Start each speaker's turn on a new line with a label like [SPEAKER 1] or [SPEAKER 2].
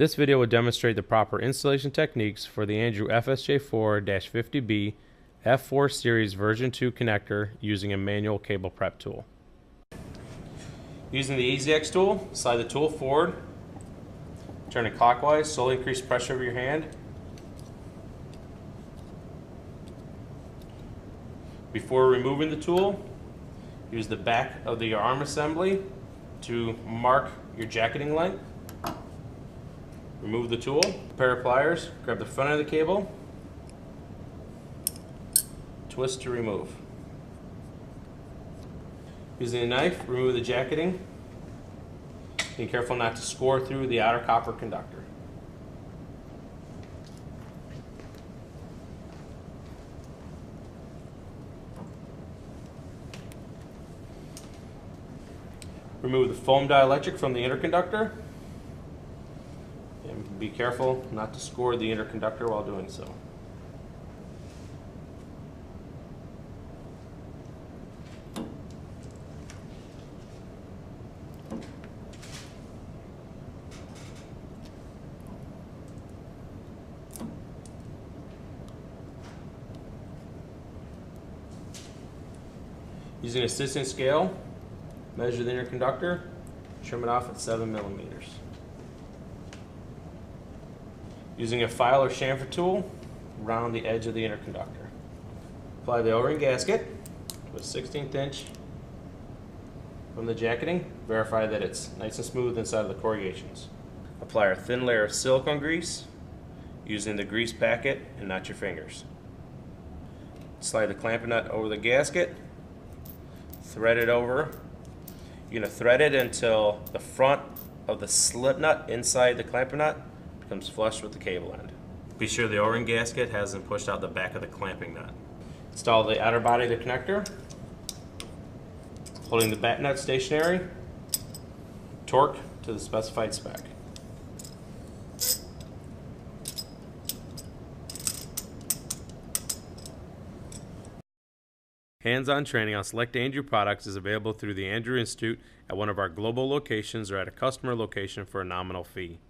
[SPEAKER 1] This video will demonstrate the proper installation techniques for the Andrew FSJ4-50B F4 Series version 2 connector using a manual cable prep tool. Using the EasyX tool, slide the tool forward, turn it clockwise, slowly increase pressure over your hand. Before removing the tool, use the back of your arm assembly to mark your jacketing length. Remove the tool, a pair of pliers, grab the front of the cable, twist to remove. Using a knife, remove the jacketing. Be careful not to score through the outer copper conductor. Remove the foam dielectric from the interconductor. And be careful not to score the interconductor while doing so. Using a assistant scale, measure the interconductor, trim it off at 7 millimeters. Using a file or chamfer tool, round the edge of the interconductor. Apply the O-ring gasket with 1/16 inch from the jacketing. Verify that it's nice and smooth inside of the corrugations. Apply a thin layer of silicone grease using the grease packet and not your fingers. Slide the clamping nut over the gasket, thread it over. You're going to thread it until the front of the slip nut inside the clamping nut becomes flush with the cable end. Be sure the O-ring gasket hasn't pushed out the back of the clamping nut. Install the outer body of the connector, holding the back nut stationary, torque to the specified spec. Hands-on training on select Andrew products is available through the Andrew Institute at one of our global locations or at a customer location for a nominal fee.